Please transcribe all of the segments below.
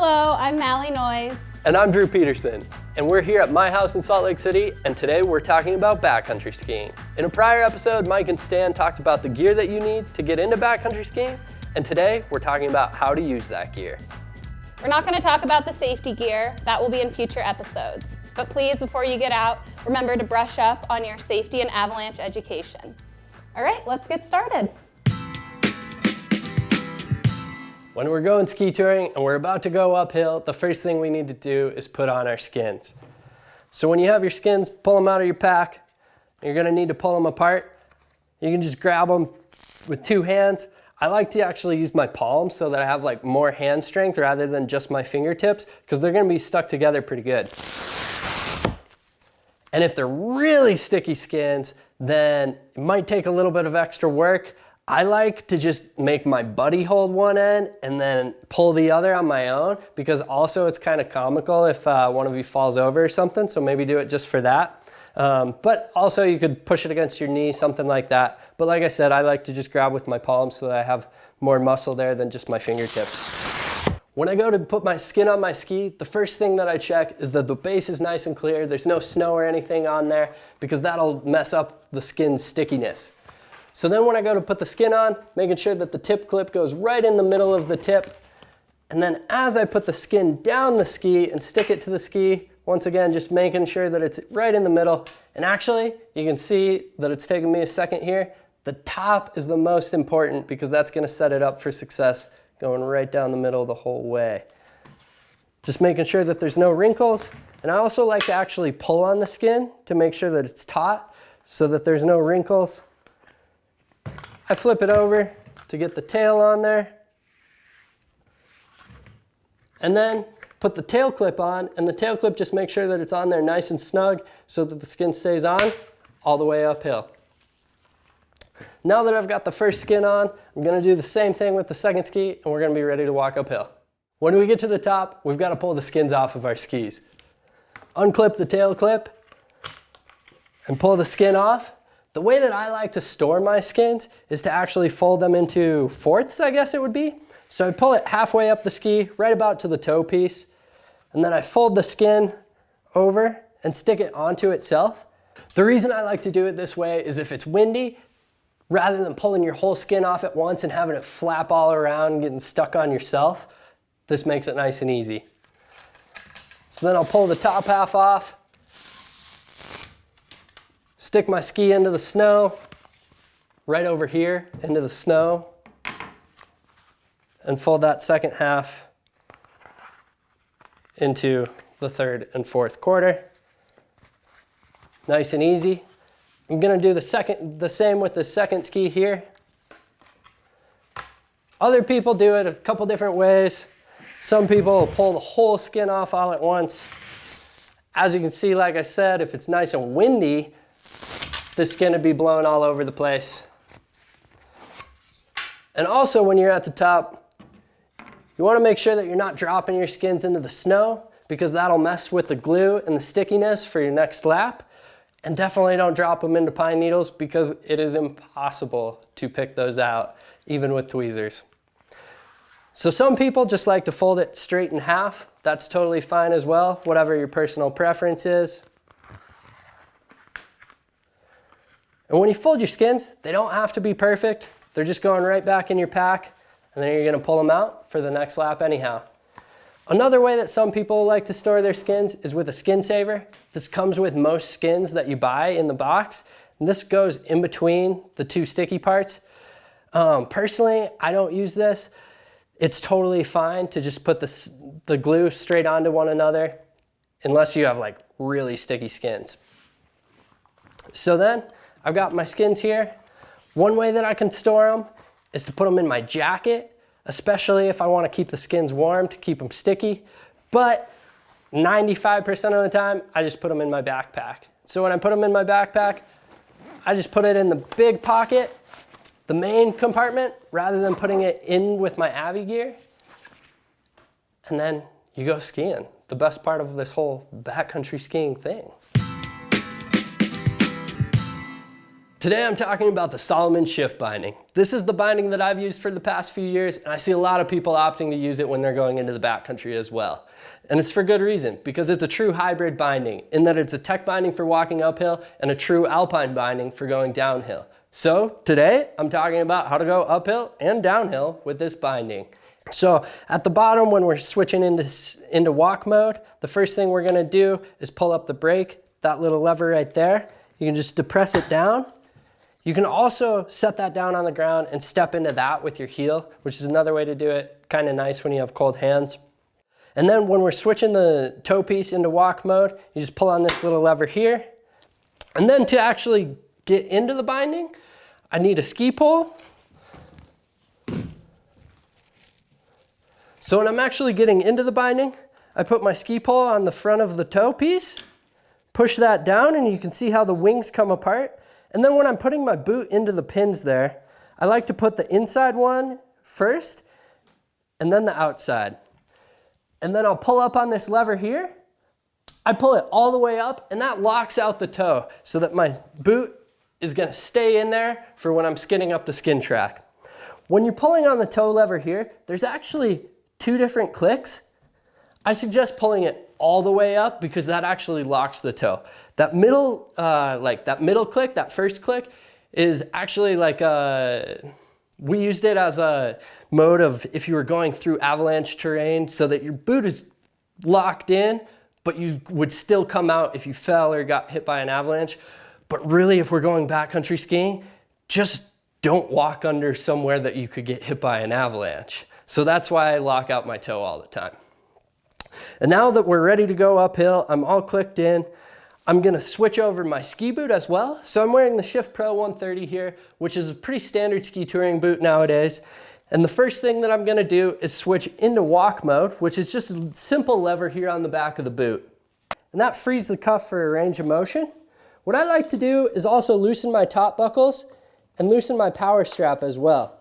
Hello, I'm Mallie Noyes. And I'm Drew Petersen, and we're here at my house in Salt Lake City, and today we're talking about backcountry skiing. In a prior episode, Mike and Stan talked about the gear that you need to get into backcountry skiing, and today we're talking about how to use that gear. We're not going to talk about the safety gear, that will be in future episodes. But please, before you get out, remember to brush up on your safety and avalanche education. All right, let's get started. When we're going ski touring and we're about to go uphill, the first thing we need to do is put on our skins. So when you have your skins, pull them out of your pack. You're gonna need to pull them apart. You can just grab them with two hands. I like to actually use my palms so that I have like more hand strength rather than just my fingertips, because they're gonna be stuck together pretty good. And if they're really sticky skins, then it might take a little bit of extra work. I like to just make my buddy hold one end and then pull the other on my own, because also it's kind of comical if one of you falls over or something, so maybe do it just for that. But also you could push it against your knee, something like that. But like I said, I like to just grab with my palms so that I have more muscle there than just my fingertips. When I go to put my skin on my ski, the first thing that I check is that the base is nice and clear. There's no snow or anything on there, because that'll mess up the skin's stickiness. So then when I go to put the skin on, making sure that the tip clip goes right in the middle of the tip. And then as I put the skin down the ski and stick it to the ski, once again, just making sure that it's right in the middle. And actually, you can see that it's taken me a second here. The top is the most important, because that's gonna set it up for success, going right down the middle the whole way. Just making sure that there's no wrinkles. And I also like to actually pull on the skin to make sure that it's taut so that there's no wrinkles. I flip it over to get the tail on there, and then put the tail clip on, and the tail clip just makes sure that it's on there nice and snug so that the skin stays on all the way uphill. Now that I've got the first skin on, I'm gonna do the same thing with the second ski, and we're gonna be ready to walk uphill. When we get to the top, we've got to pull the skins off of our skis. Unclip the tail clip and pull the skin off. The way that I like to store my skins is to actually fold them into fourths, I guess it would be. So I pull it halfway up the ski, right about to the toe piece, and then I fold the skin over and stick it onto itself. The reason I like to do it this way is if it's windy, rather than pulling your whole skin off at once and having it flap all around and getting stuck on yourself, this makes it nice and easy. So then I'll pull the top half off, stick my ski into the snow, right over here into the snow, and fold that second half into the third and fourth quarter. Nice and easy. I'm gonna do the same with the second ski here. Other people do it a couple different ways. Some people will pull the whole skin off all at once. As you can see, like I said, if it's nice and windy, the skin would be blown all over the place. And also when you're at the top, you want to make sure that you're not dropping your skins into the snow, because that'll mess with the glue and the stickiness for your next lap. And definitely don't drop them into pine needles, because it is impossible to pick those out, even with tweezers. So some people just like to fold it straight in half. That's totally fine as well, whatever your personal preference is. And when you fold your skins, they don't have to be perfect. They're just going right back in your pack, and then you're gonna pull them out for the next lap anyhow. Another way that some people like to store their skins is with a skin saver. This comes with most skins that you buy in the box, and this goes in between the two sticky parts. Personally, I don't use this. It's totally fine to just put the glue straight onto one another, unless you have like really sticky skins. So then, I've got my skins here. One way that I can store them is to put them in my jacket, especially if I want to keep the skins warm to keep them sticky. But 95% of the time, I just put them in my backpack. So when I put them in my backpack, I just put it in the big pocket, the main compartment, rather than putting it in with my Avi gear. And then you go skiing. The best part of this whole backcountry skiing thing. Today I'm talking about the Salomon shift binding. This is the binding that I've used for the past few years, and I see a lot of people opting to use it when they're going into the backcountry as well. And it's for good reason, because it's a true hybrid binding in that it's a tech binding for walking uphill and a true alpine binding for going downhill. So today I'm talking about how to go uphill and downhill with this binding. So at the bottom, when we're switching into walk mode, the first thing we're gonna do is pull up the brake, that little lever right there. You can just depress it down. You can also set that down on the ground and step into that with your heel, which is another way to do it. Kind of nice when you have cold hands. And then when we're switching the toe piece into walk mode, you just pull on this little lever here. And then to actually get into the binding, I need a ski pole. So when I'm actually getting into the binding, I put my ski pole on the front of the toe piece, push that down, and you can see how the wings come apart. And then when I'm putting my boot into the pins there, I like to put the inside one first and then the outside. And then I'll pull up on this lever here. I pull it all the way up and that locks out the toe so that my boot is gonna stay in there for when I'm skidding up the skin track. When you're pulling on the toe lever here, there's actually two different clicks. I suggest pulling it all the way up because that actually locks the toe. That middle, click, that first click, is actually we used it as a mode of if you were going through avalanche terrain so that your boot is locked in, but you would still come out if you fell or got hit by an avalanche. But really, if we're going backcountry skiing, just don't walk under somewhere that you could get hit by an avalanche. So that's why I lock out my toe all the time. And now that we're ready to go uphill, I'm all clicked in. I'm gonna switch over my ski boot as well. So I'm wearing the Shift Pro 130 here, which is a pretty standard ski touring boot nowadays. And the first thing that I'm gonna do is switch into walk mode, which is just a simple lever here on the back of the boot. And that frees the cuff for a range of motion. What I like to do is also loosen my top buckles and loosen my power strap as well.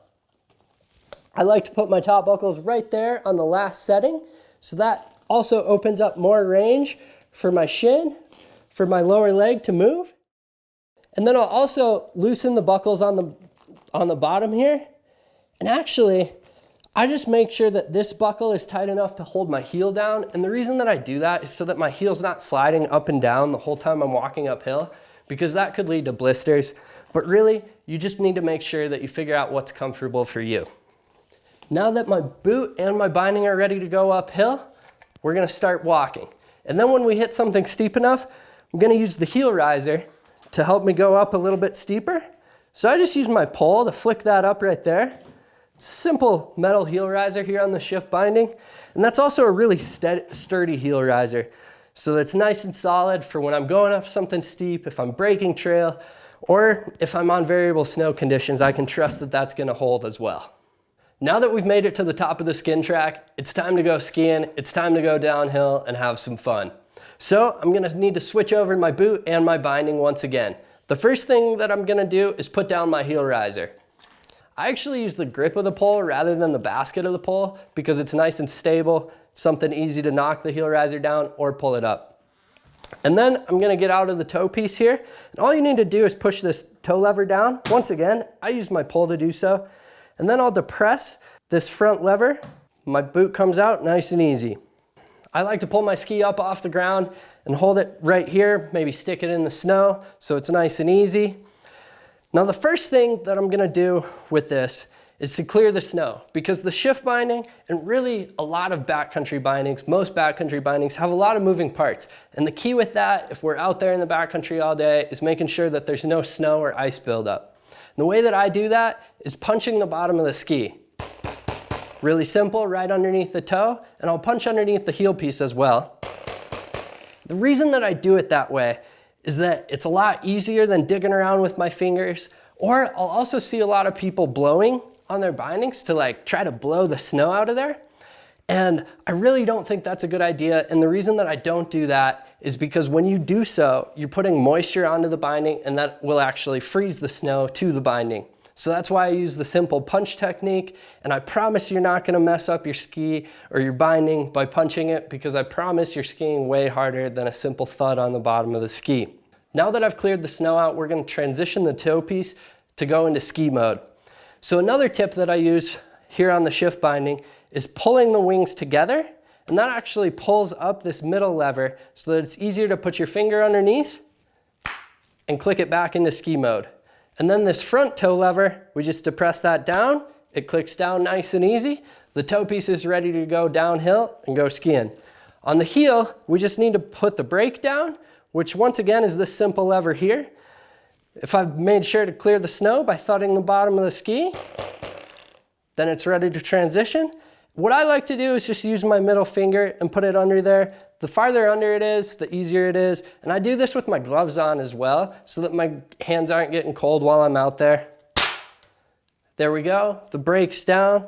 I like to put my top buckles right there on the last setting, so that also opens up more range for my shin, for my lower leg to move. And then I'll also loosen the buckles on the bottom here. And actually, I just make sure that this buckle is tight enough to hold my heel down. And the reason that I do that is so that my heel's not sliding up and down the whole time I'm walking uphill, because that could lead to blisters. But really, you just need to make sure that you figure out what's comfortable for you. Now that my boot and my binding are ready to go uphill, we're gonna start walking. And then when we hit something steep enough, I'm gonna use the heel riser to help me go up a little bit steeper. So I just use my pole to flick that up right there. It's a simple metal heel riser here on the shift binding. And that's also a really sturdy heel riser. So that's nice and solid for when I'm going up something steep, if I'm breaking trail, or if I'm on variable snow conditions, I can trust that that's gonna hold as well. Now that we've made it to the top of the skin track, it's time to go skiing, it's time to go downhill and have some fun. So I'm gonna need to switch over my boot and my binding once again. The first thing that I'm gonna do is put down my heel riser. I actually use the grip of the pole rather than the basket of the pole because it's nice and stable, something easy to knock the heel riser down or pull it up. And then I'm gonna get out of the toe piece here, and all you need to do is push this toe lever down. Once again, I use my pole to do so. And then I'll depress this front lever. My boot comes out nice and easy. I like to pull my ski up off the ground and hold it right here, maybe stick it in the snow so it's nice and easy. Now the first thing that I'm gonna do with this is to clear the snow, because the shift binding and really a lot of backcountry bindings, most backcountry bindings have a lot of moving parts. And the key with that, if we're out there in the backcountry all day, is making sure that there's no snow or ice buildup. And the way that I do that is punching the bottom of the ski. Really simple, right underneath the toe, and I'll punch underneath the heel piece as well. The reason that I do it that way is that it's a lot easier than digging around with my fingers, or I'll also see a lot of people blowing on their bindings to try to blow the snow out of there. And I really don't think that's a good idea. And the reason that I don't do that is because when you do so, you're putting moisture onto the binding and that will actually freeze the snow to the binding. So that's why I use the simple punch technique, and I promise you're not gonna mess up your ski or your binding by punching it, because I promise you're skiing way harder than a simple thud on the bottom of the ski. Now that I've cleared the snow out, we're gonna transition the toe piece to go into ski mode. So another tip that I use here on the shift binding is pulling the wings together, and that actually pulls up this middle lever so that it's easier to put your finger underneath and click it back into ski mode. And then this front toe lever, we just depress that down, it clicks down nice and easy. The toe piece is ready to go downhill and go skiing. On the heel, we just need to put the brake down, which once again is this simple lever here. If I've made sure to clear the snow by thudding the bottom of the ski, then it's ready to transition. What I like to do is just use my middle finger and put it under there. The farther under it is, the easier it is. And I do this with my gloves on as well, so that my hands aren't getting cold while I'm out there. There we go, the brake's down.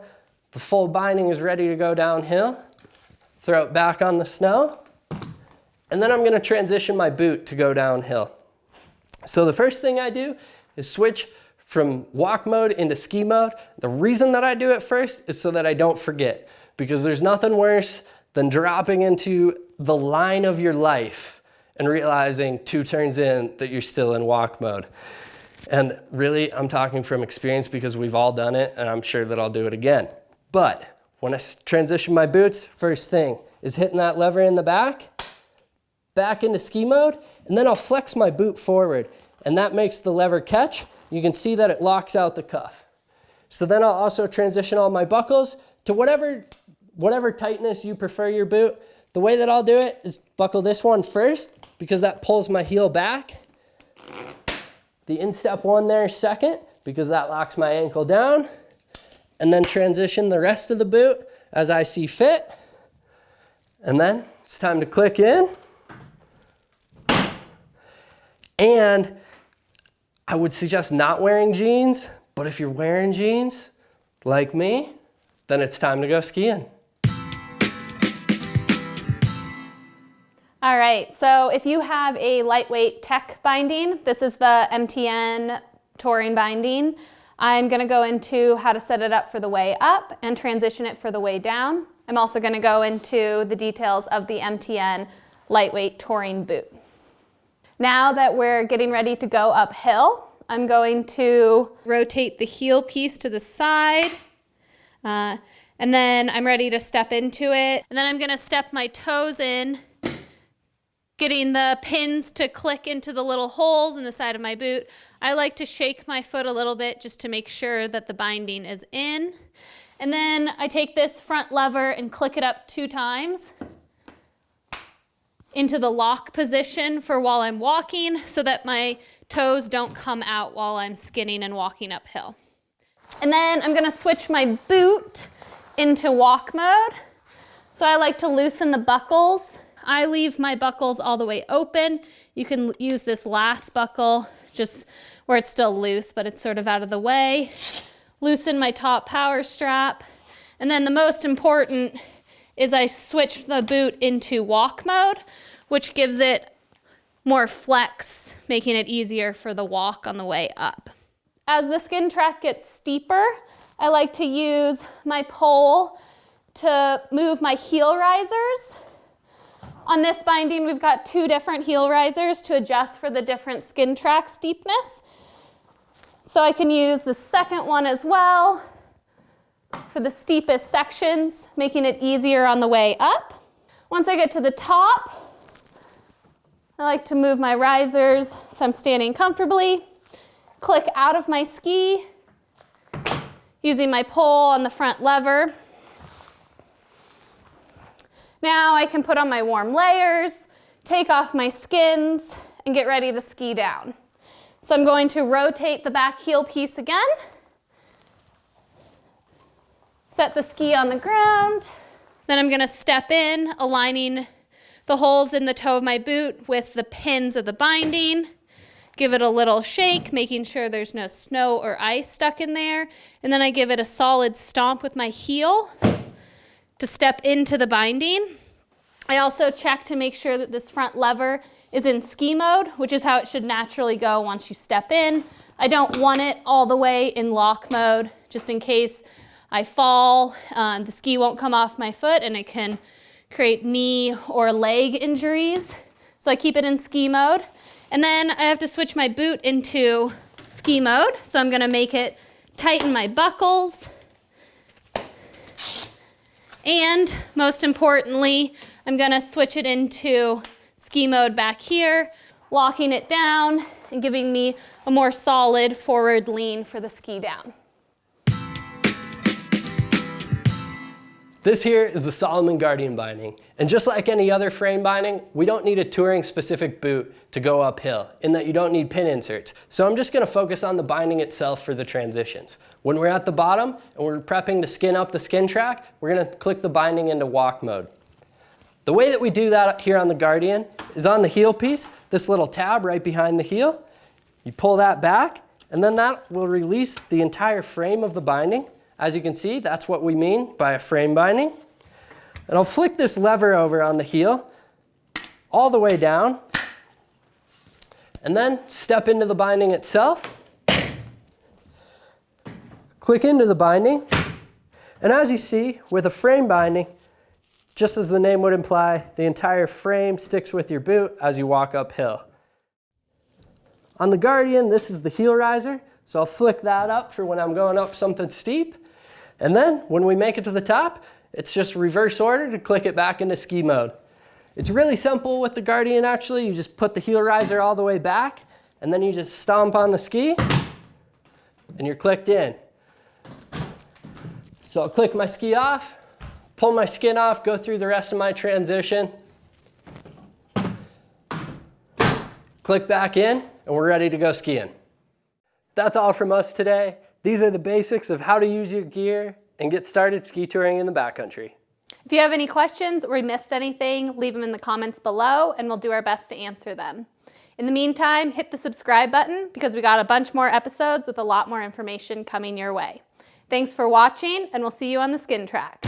The full binding is ready to go downhill. Throw it back on the snow. And then I'm gonna transition my boot to go downhill. So the first thing I do is switch from walk mode into ski mode. The reason that I do it first is so that I don't forget, because there's nothing worse than dropping into the line of your life and realizing 2 turns in that you're still in walk mode. And really, I'm talking from experience because we've all done it, and I'm sure that I'll do it again. But when I transition my boots, first thing is hitting that lever in the back into ski mode, and then I'll flex my boot forward, and that makes the lever catch. You can see that it locks out the cuff. So then I'll also transition all my buckles to whatever tightness you prefer your boot. The way that I'll do it is buckle this one first, because that pulls my heel back. The instep one there second, because that locks my ankle down. And then transition the rest of the boot as I see fit. And then it's time to click in. And I would suggest not wearing jeans, but if you're wearing jeans, like me, then it's time to go skiing. All right, so if you have a lightweight tech binding, this is the MTN touring binding. I'm gonna go into how to set it up for the way up and transition it for the way down. I'm also gonna go into the details of the MTN lightweight touring boot. Now that we're getting ready to go uphill, I'm going to rotate the heel piece to the side, and then I'm ready to step into it. And then I'm gonna step my toes in, getting the pins to click into the little holes in the side of my boot. I like to shake my foot a little bit just to make sure that the binding is in. And then I take this front lever and click it up 2 times into the lock position for while I'm walking, so that my toes don't come out while I'm skinning and walking uphill. And then I'm gonna switch my boot into walk mode. So I like to loosen the buckles. I leave my buckles all the way open. You can use this last buckle just where it's still loose, but it's sort of out of the way. Loosen my top power strap. And then the most important is I switch the boot into walk mode, which gives it more flex, making it easier for the walk on the way up. As the skin track gets steeper, I like to use my pole to move my heel risers. On this binding, we've got 2 different heel risers to adjust for the different skin track steepness. So I can use the second one as well for the steepest sections, making it easier on the way up. Once I get to the top, I like to move my risers so I'm standing comfortably, click out of my ski, using my pole on the front lever. Now I can put on my warm layers, take off my skins, and get ready to ski down. So I'm going to rotate the back heel piece again, set the ski on the ground, then I'm gonna step in, aligning the holes in the toe of my boot with the pins of the binding, give it a little shake, making sure there's no snow or ice stuck in there, and then I give it a solid stomp with my heel to step into the binding. I also check to make sure that this front lever is in ski mode, which is how it should naturally go once you step in. I don't want it all the way in lock mode, just in case I fall, the ski won't come off my foot and it can create knee or leg injuries. So I keep it in ski mode. And then I have to switch my boot into ski mode. So I'm gonna make it tighten my buckles. And most importantly, I'm gonna switch it into ski mode back here, locking it down and giving me a more solid forward lean for the ski down. This here is the Salomon Guardian binding. And just like any other frame binding, we don't need a touring specific boot to go uphill, in that you don't need pin inserts. So I'm just gonna focus on the binding itself for the transitions. When we're at the bottom and we're prepping to skin up the skin track, we're gonna click the binding into walk mode. The way that we do that here on the Guardian is on the heel piece, this little tab right behind the heel. You pull that back, and then that will release the entire frame of the binding. As you can see, that's what we mean by a frame binding. And I'll flick this lever over on the heel all the way down, and then step into the binding itself. Click into the binding, and as you see, with a frame binding, just as the name would imply, the entire frame sticks with your boot as you walk uphill. On the Guardian, this is the heel riser, so I'll flick that up for when I'm going up something steep. And then when we make it to the top, it's just reverse order to click it back into ski mode. It's really simple with the Guardian actually. You just put the heel riser all the way back, and then you just stomp on the ski, and you're clicked in. So I'll click my ski off, pull my skin off, go through the rest of my transition, click back in, and we're ready to go skiing. That's all from us today. These are the basics of how to use your gear and get started ski touring in the backcountry. If you have any questions or we missed anything, leave them in the comments below and we'll do our best to answer them. In the meantime, hit the subscribe button because we got a bunch more episodes with a lot more information coming your way. Thanks for watching, and we'll see you on the skin track.